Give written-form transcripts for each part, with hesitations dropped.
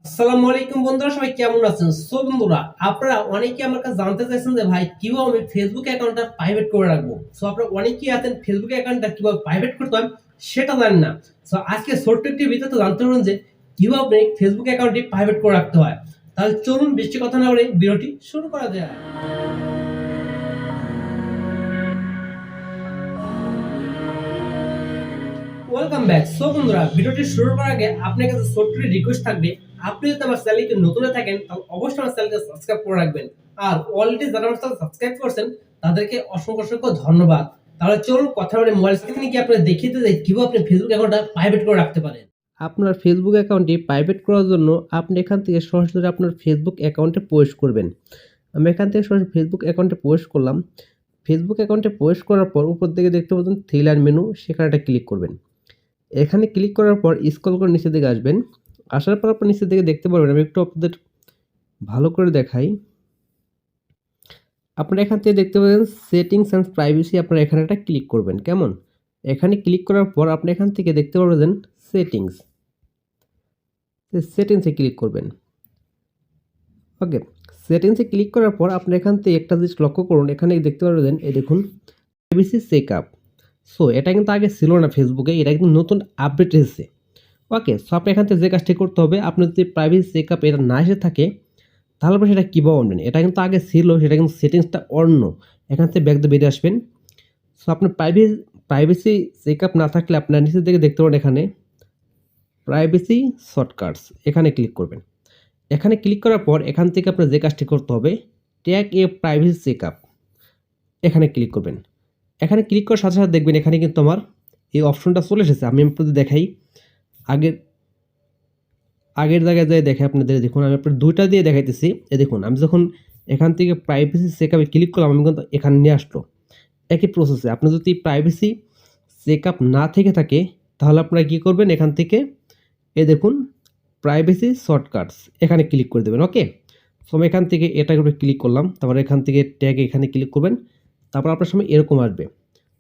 আসসালামু আলাইকুম বন্ধুরা, সবাই কেমন আছেন? বন্ধুরা, আপনারা অনেকেই আমার কাছে জানতে চাইছেন যে ভাই কিভাবে আমি ফেসবুক অ্যাকাউন্টটা প্রাইভেট করে রাখবো। আপনারা অনেকেই আছেন ফেসবুক অ্যাকাউন্টটা কিভাবে প্রাইভেট করতে হয় সেটা জানেন না। আজকে ছোট্ট একটি ভিডিওতে জানতে পারবেন যে কিভাবে আপনি ফেসবুক অ্যাকাউন্টটি প্রাইভেট করে রাখতে হয়। তাহলে চলুন বেশি কথা না বলে ভিডিওটি শুরু করা যাক। Welcome back. বন্ধুরা, ভিডিওটি শুরু করার আগে আপনার কাছে ছোট্ট রিকোয়েস্ট থাকবে, আপনি যদি আমার চ্যানেলকে নতুন হয়ে থাকেন তাহলে অবশ্যই আমার চ্যানেলকে সাবস্ক্রাইব করে রাখবেন। আর অলরেডি যারা আমার চ্যানেল সাবস্ক্রাইব করছেন তাদেরকে অসংখ্য অসংখ্য ধন্যবাদ। তাহলে চলুন কথা বলে মোবাইল স্ক্রিনে গিয়ে আপনাদের দেখিয়ে দিতে যাই কিভাবে আপনি ফেসবুক অ্যাকাউন্টটা প্রাইভেট করে রাখতে পারেন। আপনার ফেসবুক অ্যাকাউন্টটি প্রাইভেট করার জন্য আপনি এখান থেকে সরাসরি আপনার ফেসবুক অ্যাকাউন্টে প্রবেশ করবেন। আমি এখান থেকে সরাসরি ফেসবুক অ্যাকাউন্টে প্রবেশ করলাম। ফেসবুক অ্যাকাউন্টে প্রবেশ করার পর উপর দিকে দেখতে পাচ্ছেন থ্রি লাইন মেনু, সেখানে একটা ক্লিক করবেন। এখানে ক্লিক করার পর স্ক্রল করে নিচের দিকে আসবেন। আসার পর আপনি নিচের দিকে দেখতে পারবেন, আমি একটু আপনাদের ভালো করে দেখাই। আপনারা এখান থেকে দেখতে পাবেন সেটিংস অ্যান্ড প্রাইভেসি, আপনারা এখানে একটা ক্লিক করবেন। কেমন? এখানে ক্লিক করার পর আপনি এখান থেকে দেখতে পারবেন সেটিংস, সেটিংসে ক্লিক করবেন। ওকে, সেটিংসে ক্লিক করার পর আপনি এখান থেকে একটা জিনিস লক্ষ্য করুন, এখানে দেখতে পারবেন এই দেখুন প্রাইভেসি চেকআপ। এটা কিন্তু আগে ছিল না ফেসবুকে, এটা কিন্তু নতুন আপডেট এসেছে। ওকে, আপনি এখান থেকে যে কাজটি করতে হবে, আপনার যদি প্রাইভেসি চেকআপ এটা না এসে থাকে তাহলে আপনি সেটা কীভাবে আনবেন? এটা কিন্তু আগে ছিল, সেটা কিন্তু সেটিংসটা অন্য। এখান থেকে ব্যাক দিয়ে বেরিয়ে আসবেন। আপনার প্রাইভেসি চেকআপ না থাকলে আপনার নিচের দিকে দেখতে পারেন এখানে প্রাইভেসি শর্টকাটস, এখানে ক্লিক করবেন। এখানে ক্লিক করার পর এখান থেকে আপনার যে কাজটি করতে হবে ট্যাগ এ প্রাইভেসি চেকআপ, এখানে ক্লিক করবেন। এখানে ক্লিক করার সাথে সাথে দেখবেন এখানে কিন্তু আমার এই অপশনটা চলে এসেছে। আমি আপনাদের দেখাই, আগের জায়গায় যাই দেখে আপনাদের, দেখুন আমি আপনার দুইটা দিয়ে দেখাইতেছি। দেখুন আমি যখন এখান থেকে প্রাইভেসি চেকআপে ক্লিক করলাম, আমি কিন্তু এখানে নিয়ে আসলো একই প্রসেসে। আপনার যদি প্রাইভেসি চেকআপ না থেকে থাকে তাহলে আপনারা কী করবেন, এখান থেকে দেখুন প্রাইভেসি শর্টকাটস, এখানে ক্লিক করে দেবেন। ওকে, আমি এখান থেকে এটার উপরে ক্লিক করলাম, তারপর এখান থেকে ট্যাগ এখানে ক্লিক করবেন। তারপর আপনার সময় এরকম আসবে।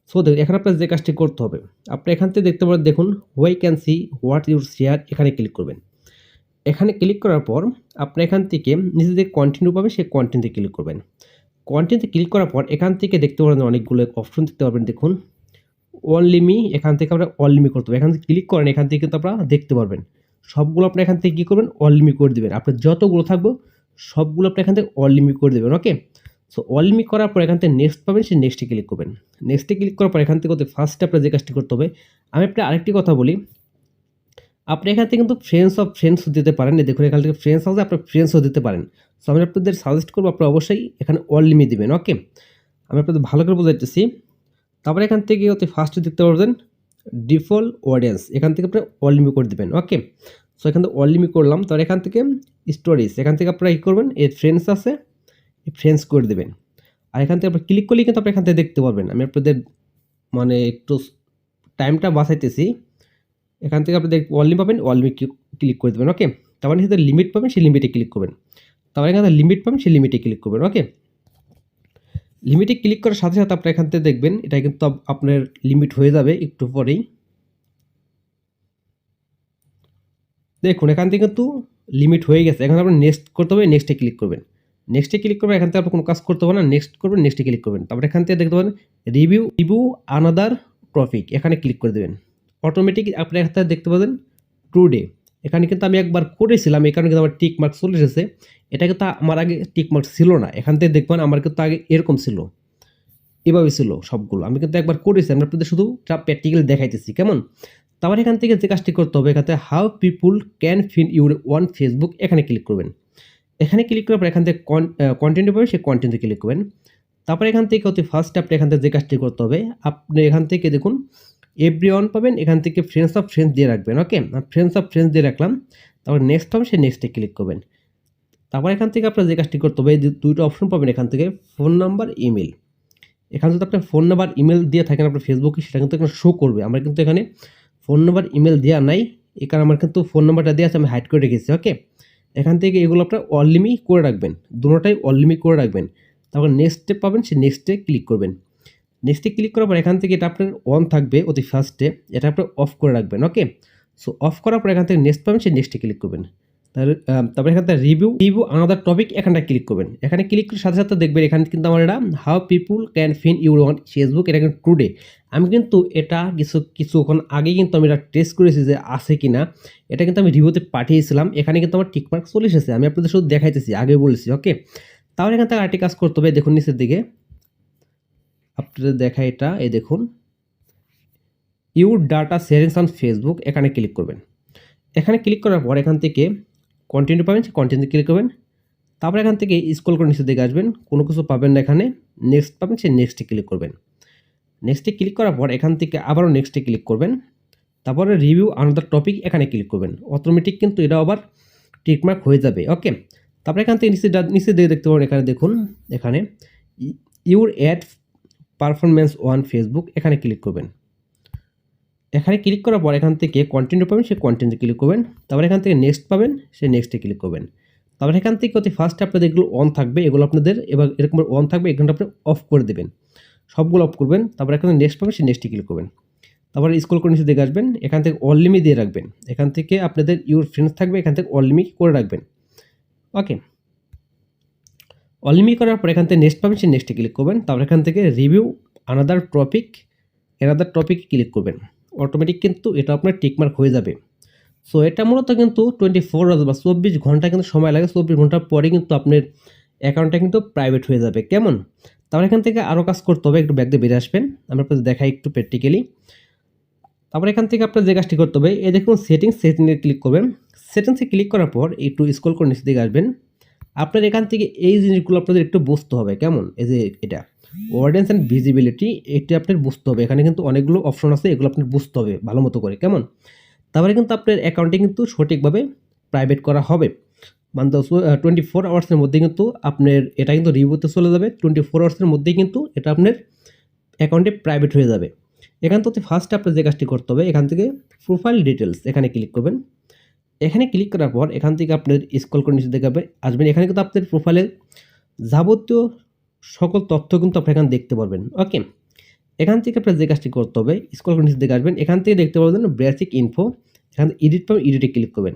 দেখুন এখানে আপনার যে কাজটি করতে হবে, আপনি এখান থেকে দেখতে পারেন, দেখুন why can C what your share, এখানে ক্লিক করবেন। এখানে ক্লিক করার পর আপনি এখান থেকে নিচে যে কন্টিনিউ পাবেন সেই কন্টিনিউতে ক্লিক করবেন। কন্টিনিউতে ক্লিক করার পর এখান থেকে দেখতে পারেন অনেকগুলো অপশন দেখতে পারবেন। দেখুন অনলি মি, এখান থেকে আমরা অনলি মি করতে হবে। এখান থেকে ক্লিক করেন, এখান থেকে কিন্তু আপনারা দেখতে পারবেন সবগুলো। আপনি এখান থেকে কী করবেন, অনলি মি করে দেবেন। আপনার যতগুলো থাকবে সবগুলো আপনি এখান থেকে অনলি মি করে দেবেন। ওকে, অনলি মি করার পর এখান থেকে নেক্সট পাবেন, সেই নেক্সটে ক্লিক করবেন। নেক্সটে ক্লিক করার পর এখান থেকে ফার্স্টে আপনার যে কাজটি করতে হবে, আমি আপনার আরেকটি কথা বলি, আপনি এখান থেকে কিন্তু ফ্রেন্ডসও দিতে পারেন। দেখুন এখান থেকে ফ্রেন্ডস আছে, আপনি ফ্রেন্ডসও দিতে পারেন। আমি আপনাদের সাজেস্ট করবো আপনারা অবশ্যই এখানে অনলি মি দিবেন। ওকে, আমি আপনাদের ভালো করে বোঝাইতেছি। তারপরে এখান থেকে ফার্স্টে দেখতে পারবেন ডিফল্ট অডিয়েন্স, এখান থেকে আপনি অনলি মি করে দেবেন। ওকে, এখান থেকে অনলি মি করলাম। তারপর এখান থেকে স্টোরিজ, এখান থেকে আপনারা কী করবেন, এই ফ্রেন্ডস আছে, এই ফ্রেন্ডস করে দেবেন। আর এখান থেকে আপনি ক্লিক করলেই কিন্তু আপনি এখান থেকে দেখতে পারবেন। আমি আপনাদের মানে একটু টাইমটা বাঁচাইতেছি। এখান থেকে আপনি অনলি পাবেন, অনলি ক্লিক করে দেবেন। ওকে, তারপরে এখানে লিমিট পাবেন, সেই লিমিটে ক্লিক করবেন। তারপরে এখানে লিমিট পাবেন, সেই লিমিটে ক্লিক করবেন। ওকে, লিমিটে ক্লিক করার সাথে সাথে আপনি এখান থেকে দেখবেন এটা কিন্তু আপনার লিমিট হয়ে যাবে একটু পরেই। দেখুন এখান থেকে কিন্তু লিমিট হয়ে গেছে। এখন আপনার নেক্সট করতে হবে, নেক্সটে ক্লিক করবেন। নেক্সটে ক্লিক করবেন, এখান থেকে আপনি কোনো কাজ করতে হবে না, নেক্সট করবেন, নেক্সটে ক্লিক করবেন। তারপরে এখান থেকে দেখতে পাবেন রিভিউ আনাদার টপিক, এখানে ক্লিক করে দেবেন। অটোমেটিক আপনি এখান থেকে দেখতে পাবেন টুডে, এখানে কিন্তু আমি একবার করেছিলাম, এই কারণে কিন্তু আমার টিক মার্ক চলে এসেছে। এটা কিন্তু আমার আগে টিক মার্ক ছিল না। এখান থেকে দেখবেন আমার কিন্তু আগে এরকম ছিল, এভাবে ছিল সবগুলো। আমি কিন্তু একবার করেছি, আমি আপনাদের শুধু প্র্যাকটিক্যাল দেখাইতেছি। কেমন? তারপর এখান থেকে যে কাজটি করতে হবে, এখান থেকে how people can find your one Facebook, এখানে ক্লিক করবেন। এখানে ক্লিক করার পর এখান থেকে কন্টেন্ট পাবেন, সেই কন্টেন্টে ক্লিক করবেন। তারপর এখান থেকে ফার্স্ট আপনি এখান থেকে যে কাজটি করতে হবে, আপনি এখান থেকে দেখুন এভরিওয়ান পাবেন, এখান থেকে ফ্রেন্ডস অফ ফ্রেন্ডস দিয়ে রাখবেন। ওকে, ফ্রেন্ডস অফ ফ্রেন্ডস দিয়ে রাখলাম। তারপর নেক্সট হবে, সেই নেক্সটে ক্লিক করবেন। তারপর এখান থেকে আপনার যে কাজটি করতে হবে, এই দুটো অপশন পাবেন এখান থেকে, ফোন নাম্বার, ইমেল। এখানে যদি আপনার ফোন নাম্বার ইমেল দিয়ে থাকেন আপনার ফেসবুকে, সেটা কিন্তু এখানে শো করবে। আমার কিন্তু এখানে ফোন নাম্বার ইমেল দেওয়া নাই, এই কারণে আমার কিন্তু ফোন নাম্বারটা দেওয়া আছে, আমি হাইড করে রেখেছি। ওকে, এখান থেকে এগুলো আপনার অনলিমি করে রাখবেন, দুটোটাই অনলিমি করে রাখবেন। তারপর নেক্সট স্টেপ পাবেন, সেই নেক্সটে ক্লিক করবেন। নেক্সটে ক্লিক করার পর এখান থেকে এটা আপনার অন থাকবে অতি ফার্স্টে, এটা আপনার অফ করে রাখবেন। ওকে, অফ করার পর এখান থেকে নেক্সট পাবেন, সেই নেক্সটে ক্লিক করবেন। তারপরে এখান থেকে রিভিউ আনাদার টপিক এখানটা ক্লিক করবেন। এখানে ক্লিক করার সাথে সাথে দেখবেন এখানে কিন্তু আমার এটা how people can find your on Facebook, এটা কিন্তু টুডে। আমি কিন্তু এটা কিছুক্ষণ আগে কিন্তু আমি এটা টেস্ট করেছি যে আছে কিনা। এটা কিন্তু আমি রিভিউতে পাঠিয়েছিলাম, এখানে কিন্তু আমার টিকমার্ক চলে এসেছে। আমি আপনাদের শুধু দেখাইতেছি, আগে বলেছি। ওকে, তাহলে এখান থেকে আরেকটি কাজ করতে হবে। দেখুন নিচের দিকে আপনাদের দেখা, এটা এই দেখুন your data settings on Facebook, এখানে ক্লিক করবেন। এখানে ক্লিক করার পর এখান থেকে কন্টিনিউ পাবেন, কন্টিনিউ ক্লিক করবেন। তারপর এখান থেকে স্ক্রল করে নিচের দিকে আসবেন, কোনো কিছু পাবেন না এখানে, নেক্সট পাবেন, সেই নেক্সটে ক্লিক করবেন। নেক্সটে ক্লিক করার পর এখান থেকে আবারও নেক্সটে ক্লিক করবেন। তারপরে রিভিউ আনাদার টপিক এখানে ক্লিক করবেন। অটোমেটিক কিন্তু এটা আবার টিকমার্ক হয়ে যাবে। ওকে, তারপরে এখান থেকে নিচে দিকে দেখতে পাবেন, এখানে দেখুন, এখানে your add performance on Facebook, এখানে ক্লিক করবেন। এখানে ক্লিক করার পর এখান থেকে কন্টিনিউ পাবেন, সেই কন্টিনিউ ক্লিক করবেন। তারপর এখান থেকে নেক্সট পাবেন, সেই নেক্সটে ক্লিক করবেন। তারপর এখান থেকে অতি ফার্স্টে আপনাদের এগুলো অন থাকবে, এগুলো আপনাদের এবার এরকম অন থাকবে, এখানটা আপনি অফ করে দেবেন, সবগুলো অফ করবেন। তারপর এখানে নেক্সট পাবেন, সেই নেক্সটে ক্লিক করবেন। তারপরে স্ক্রল করে নিচে দেখে আসবেন, এখান থেকে অল লিমিট দিয়ে রাখবেন। এখান থেকে আপনাদের ইউর ফ্রেন্ডস থাকবে, এখান থেকে অল লিমিট করে রাখবেন। ওকে, অল লিমিট করার পর এখান থেকে নেক্সট পাবেন, সেই নেক্সটে ক্লিক করবেন। তারপর এখান থেকে রিভিউ আনাদার টপিক ক্লিক করবেন। অটোমেটিক কিন্তু এটা আপনার টিকমার্ক হয়ে যাবে। সো এটা মূলত কিন্তু 24 আওয়ার্স বা 24 ঘন্টা কিন্তু সময় লাগে। 24 ঘন্টার পরে কিন্তু আপনার অ্যাকাউন্টটা কিন্তু প্রাইভেট হয়ে যাবে। কেমন? তারপর এখান থেকে আরও কাজ করতে হবে, একটু ব্যাক দিয়ে বেরিয়ে আসবেন। আমরা আপনাদের দেখাই একটু প্র্যাকটিক্যালি। তারপর এখান থেকে আপনার যে কাজটি করতে হবে, এই দেখুন সেটিংসে ক্লিক করবেন। সেটিংসে ক্লিক করার পর একটু স্ক্রল করে নিচে দিকে আসবেন। আপনার এখান থেকে এই জিনিসগুলো আপনাদের একটু বুঝতে হবে। কেমন? এই যে এটা অডিয়েন্স অ্যান্ড ভিজিবিলিটি, এটা আপনার বুঝতে হবে। এখানে কিন্তু অনেকগুলো অপশন আছে, এগুলো আপনার বুঝতে হবে ভালো মতো করে। কেমন? তারপরে কিন্তু আপনার অ্যাকাউন্টে কিন্তু সঠিকভাবে প্রাইভেট করা হবে। মানে 24 আওয়ার্সের মধ্যে কিন্তু আপনার এটা কিন্তু রিভিউতে চলে যাবে। 24 আওয়ার্সের মধ্যেই কিন্তু এটা আপনার অ্যাকাউন্টে প্রাইভেট হয়ে যাবে। এখান থেকে ফার্স্ট আপনার যে কাজটি করতে হবে, এখান থেকে প্রোফাইল ডিটেলস এখানে ক্লিক করবেন। এখানে ক্লিক করার পর এখান থেকে আপনার স্ক্রল করে নিচে দেখাবে আসবেন। এখানে কিন্তু আপনার প্রোফাইলের যাবতীয় সকল তথ্য কিন্তু আপনি এখানে দেখতে পারবেন। ওকে, এখান থেকে আপনার যে কাজটি করতে হবে, স্ক্রল করে নিচে দেখে আসবেন। এখান থেকে দেখতে পাবেন বেসিক ইনফো, এখান থেকে এডিট পাবেন, এডিটে ক্লিক করবেন।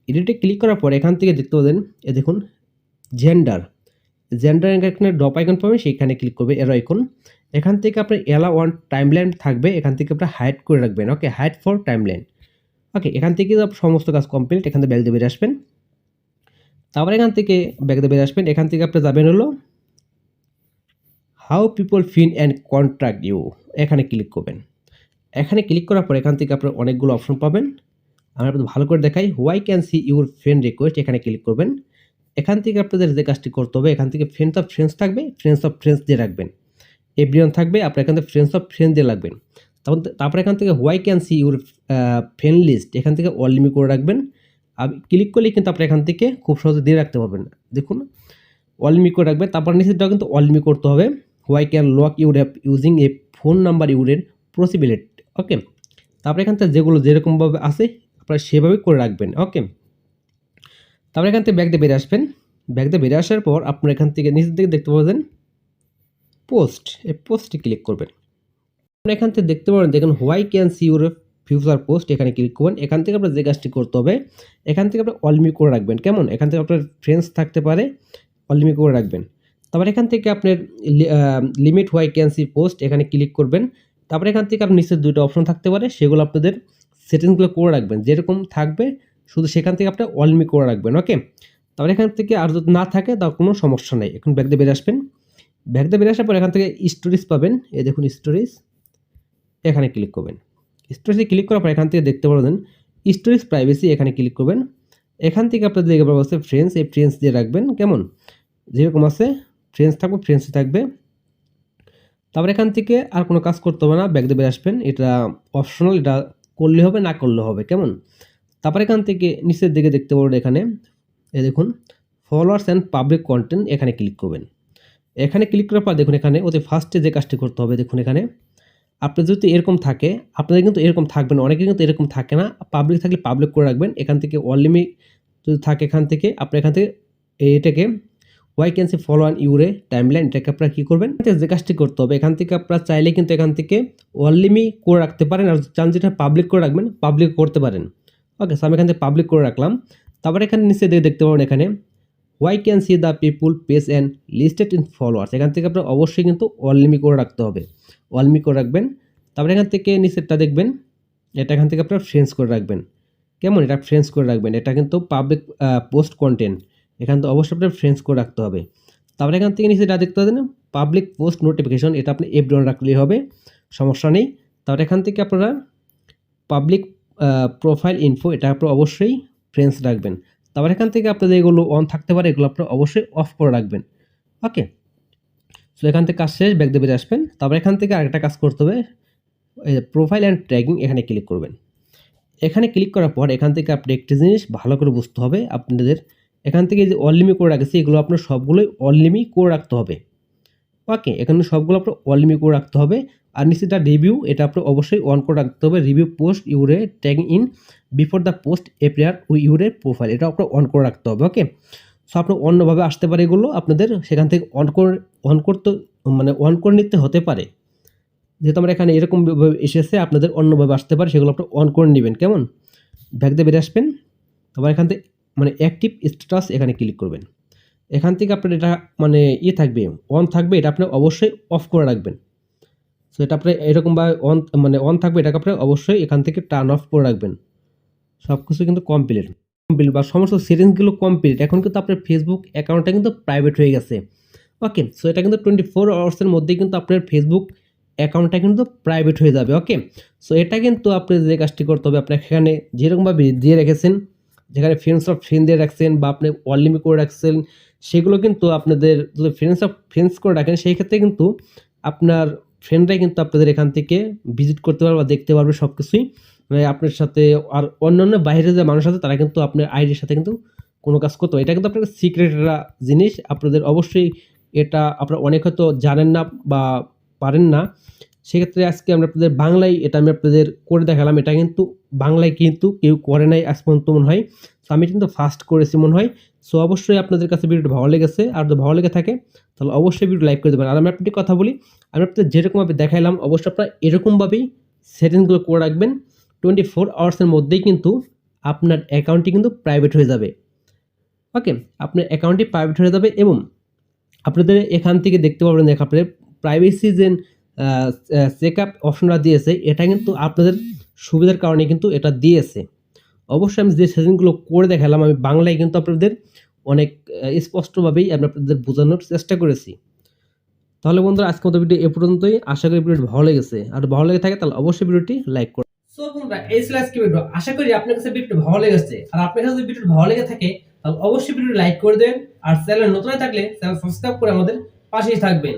এডিটে ক্লিক করার পর এখান থেকে দেখতে পাবেন, দেখুন জেন্ডার এখানে ড্রপ আইকন পাবেন, সেইখানে ক্লিক করবে এর আইকন। এখান থেকে আপনার এলা ওয়ান টাইমলাইন থাকবে, এখান থেকে আপনার হাইড করে রাখবেন। ওকে, হাইড ফর টাইমলাইন। ওকে, এখান থেকে সমস্ত কাজ কমপ্লিট। এখান থেকে ব্যাক দিয়ে বেরিয়ে আসবেন। তারপরে এখান থেকে ব্যাক দিয়ে বেরিয়ে আসবেন। এখান থেকে আপনি যাবেন হলো how people find and contract you, এখানে ক্লিক করবেন। এখানে ক্লিক করার পর এখান থেকে আপনার অনেকগুলো অপশন পাবেন। আমি আপনাদের ভালো করে দেখাই, why can see your friend request, এখানে ক্লিক করবেন। এখান থেকে আপনাদের যে কাজটি করতে হবে, এখান থেকে ফ্রেন্ডস অফ ফ্রেন্ডস থাকবে, ফ্রেন্ডস অফ ফ্রেন্ডস দিয়ে রাখবেন। এভরিওয়ান থাকবে, আপনার এখান থেকে ফ্রেন্ডস অফ ফ্রেন্ডস দিয়ে রাখবেন। তারপরে এখান থেকে why can see your friend list, এখান থেকে অল লিমিট করে রাখবেন। ক্লিক করলেই কিন্তু আপনি এখান থেকে খুব সহজে দিয়ে রাখতে পারবেন। দেখুন অল লিমিট করে রাখবেন। তারপর নিচেরটাও কিন্তু অল লিমিট করতে হবে। Why can lock your app using a phone number ইউরের পসিবিলিটি। ওকে, তারপরে এখান থেকে যেগুলো যেরকমভাবে আছে আপনারা সেভাবে করে রাখবেন। ওকে, তারপরে এখান থেকে ব্যাক দিয়ে বেরিয়ে আসবেন। ব্যাক দিয়ে বেরিয়ে আসার পর আপনার এখান থেকে নিচের দিকে দেখতে পাবেন পোস্ট, এই পোস্টে ক্লিক করবেন। আপনারা এখান থেকে দেখতে পাবেন, দেখুন why can see your future post, এখানে ক্লিক করবেন। এখান থেকে আপনার যে কাজটি করতে হবে, এখান থেকে আপনার অল লিমিট করে রাখবেন। কেমন? এখান থেকে আপনার ফ্রেন্ডস থাকতে পারে, অল লিমিট করে রাখবেন। তারপর এখান থেকে আপনার limit why can C post, এখানে ক্লিক করবেন। তারপরে এখান থেকে আপনার নিচের দুটো অপশন থাকতে পারে, সেগুলো আপনাদের সেটিংসগুলো করে রাখবেন। যেরকম থাকবে শুধু সেখান থেকে আপনার অল লিমিট করে রাখবেন। ওকে, তারপরে এখান থেকে আর যদি না থাকে তার কোনো সমস্যা নেই। এখন ব্যাক দিয়ে বেরিয়ে আসবেন। ব্যাক দিয়ে বেরিয়ে আসার পর এখান থেকে স্টোরেজ পাবেন, এই দেখুন স্টোরেজ, এখানে ক্লিক করবেন। স্টোরেজে ক্লিক করার পর এখান থেকে দেখতে পাবেন স্টোরেজ প্রাইভেসি, এখানে ক্লিক করবেন। এখান থেকে আপনাদের দেখতে পাবেন আছে ফ্রেন্ডস, এই ফ্রেন্ডস দিয়ে রাখবেন। কেমন? যেরকম আছে ফ্রেন্ডস থাকবে, ফ্রেন্ডসই থাকবে। তারপর এখান থেকে আর কোনো কাজ করতে হবে না, ব্যাক দিয়ে বেরিয়ে আসবেন। এটা অপশনাল, এটা করলে হবে না করলে হবে। কেমন? তারপর এখান থেকে নিচের দিকে দেখতে পাবেন এখানে এই দেখুন ফলোয়ার্স অ্যান্ড পাবলিক কন্টেন্ট, এখানে ক্লিক করবেন। এখানে ক্লিক করার পর দেখুন এখানে ওদের ফার্স্টে যে কাজটি করতে হবে, দেখুন এখানে আপনার যদি এরকম থাকে, আপনাদের কিন্তু এরকম থাকবে না, অনেকে কিন্তু এরকম থাকে না। পাবলিক থাকলে পাবলিক করে রাখবেন। এখান থেকে অল লিমিট যদি থাকে, এখান থেকে আপনি এখান থেকে এটাকে why can see follow on your timeline, এটাকে আপনারা কী করবেন, যে কাজটি করতে হবে, এখান থেকে আপনারা চাইলে কিন্তু এখান থেকে অল লিমিট করে রাখতে পারেন। আর চান যেটা পাবলিক করে রাখবেন, পাবলিক করতে পারেন। ওকে, সো আমি এখান থেকে পাবলিক করে রাখলাম। তারপর এখানে নিচে দেখতে পাবেন এখানে why can C the people page and listed in followers, এখান থেকে আপনার অবশ্যই কিন্তু অল করে রাখতে হবে, অল করে রাখবেন। তারপরে এখান থেকে নিচেরটা দেখবেন, এটা এখান থেকে আপনার ফ্রেন্ডস করে রাখবেন। কেমন, এটা ফ্রেন্ডস করে রাখবেন, এটা কিন্তু পাবলিক পোস্ট কন্টেন্ট, এখান থেকে অবশ্যই আপনার ফ্রেন্ডস করে রাখতে হবে। তারপরে এখান থেকে নিচে দেখতে পাবেন পাবলিক পোস্ট নোটিফিকেশন, এটা আপনি এভরিওয়ান রাখলেই হবে, সমস্যা নেই। তারপরে এখান থেকে আপনারা পাবলিক প্রোফাইল ইনফো, এটা আপনারা অবশ্যই ফ্রেন্ডস রাখবেন। তারপর এখান থেকে আপনাদের এগুলো অন থাকতে পারে, এগুলো আপনারা অবশ্যই অফ করে রাখবেন। ওকে, সো এখান থেকে কাজ শেষ, ব্যাক দিয়ে বেরিয়ে আসবেন। তারপর এখান থেকে আরেকটা কাজ করতে হবে, প্রোফাইল অ্যান্ড ট্র্যাকিং, এখানে ক্লিক করবেন। এখানে ক্লিক করার পর এখান থেকে আপনি একটি জিনিস ভালো করে বুঝতে হবে, আপনাদের এখান থেকে যে অল করে রাখেছি এগুলো আপনার সবগুলোই অল করে রাখতে হবে। ওকে, এখানে সবগুলো আপনার অল করে রাখতে হবে। আর নিচেটা রিভিউ, এটা আপনার অবশ্যই অন করে রাখতে হবে। Review post your tagging in before the post appear we your profile, এটা আপনার অন করে রাখতে হবে। ওকে, সো আপনার অন্যভাবে আসতে পারে এগুলো, আপনাদের সেখান থেকে অন করতে মানে অন করে নিতে হতে পারে। যেহেতু আমরা এখানে এরকম এসেছে, আপনাদের অন্যভাবে আসতে পারে, সেগুলো আপনি অন করে নেবেন। কেমন, ব্যাক দিয়ে বেরিয়ে আসবেন। তারপর এখান থেকে মানে অ্যাক্টিভ স্ট্যাটাস, এখানে ক্লিক করবেন। এখান থেকে আপনার এটা মানে থাকবে, অন থাকবে, এটা আপনি অবশ্যই অফ করে রাখবেন। সো এটা আপনি এরকমভাবে অন থাকবে, এটাকে আপনি অবশ্যই এখান থেকে টার্ন অফ করে রাখবেন। সব কিছু কিন্তু কমপ্লিট বা সমস্ত সেটিংসগুলো কমপ্লিট। এখন কিন্তু আপনার ফেসবুক অ্যাকাউন্টটা কিন্তু প্রাইভেট হয়ে গেছে। ওকে, সো এটা কিন্তু 24 আওয়ার্সের মধ্যেই কিন্তু আপনার ফেসবুক অ্যাকাউন্টটা কিন্তু প্রাইভেট হয়ে যাবে। ওকে, সো এটা কিন্তু আপনি যে কাজটি করতে হবে, আপনার এখানে যেরকমভাবে দিয়ে রেখেছেন, যেখানে ফ্রেন্ডস অফ ফ্রেন্ড দিয়ে রাখছেন বা আপনি অল করে রাখছেন, সেগুলো কিন্তু আপনাদের যদি ফ্রেন্ডস করে রাখেন, সেই ক্ষেত্রে কিন্তু আপনার ফ্রেন্ডরাই কিন্তু আপনাদের এখান থেকে ভিজিট করতে পারবে বা দেখতে পারবে সব কিছুই। মানে আপনার সাথে আর অন্যান্য বাইরে যে মানুষ আছে, তারা কিন্তু আপনার আইডির সাথে কিন্তু কোনো কাজ করতে পারে। এটা কিন্তু আপনার সিক্রেট একটা জিনিস, আপনাদের অবশ্যই এটা আপনারা অনেক হয়তো জানেন না বা পারেন না। সেক্ষেত্রে আজকে আমরা আপনাদের বাংলায় এটা আমি আপনাদের করে দেখালাম। এটা কিন্তু বাংলায় কিন্তু কেউ করে নাই আজ পর্যন্ত মনে হয়। সো আমি কিন্তু ফার্স্ট করেছি মনে হয়। সো অবশ্যই আপনাদের কাছে ভিডিওটা ভালো লেগেছে, আর যদি ভালো লেগে থাকে তাহলে অবশ্যই ভিডিও লাইক করে দেবেন। আর আমি আপনাদের কথা বলি, আমি আপনাদের যেরকমভাবে দেখাইলাম অবশ্যই আপনারা এরকমভাবেই সেটিংসগুলো করে রাখবেন। 24 আওয়ার্সের মধ্যেই কিন্তু আপনার অ্যাকাউন্টটি কিন্তু প্রাইভেট হয়ে যাবে। ওকে, আপনার অ্যাকাউন্টটি প্রাইভেট হয়ে যাবে এবং আপনাদের এখান থেকে দেখতে পাবেন যে আপনাদের প্রাইভেসি যে চেকআপ অপশনটা দিয়েছে, এটা কিন্তু আপনাদের সুবিধার কারণে কিন্তু এটা দিয়েছে। অবশ্যই আমি যে সেটিংগুলো করে দেখালাম, আমি বাংলায় কিন্তু আপনাদের অনেক স্পষ্টভাবেই আমি আপনাদের বোঝানোর চেষ্টা করেছি। তাহলে বন্ধুরা আজকের মতো ভিডিও এ পর্যন্তই। আশা করি ভিডিওটি ভালো লেগেছে, আর ভালো লেগে থাকে তাহলে অবশ্যই ভিডিওটি লাইক করুন। সো বন্ধুরা, এই ছিল আজকের ভিডিও। আশা করি আপনার কাছে ভিডিওটি ভালো লেগেছে, আর আপনার কাছে যদি ভিডিওটি ভালো লেগে থাকে তাহলে অবশ্যই ভিডিওটি লাইক করে দেবেন, আর চ্যানেল নতুন হয়ে থাকলে চ্যানেল সাবস্ক্রাইব করে আমাদের পাশেই থাকবেন।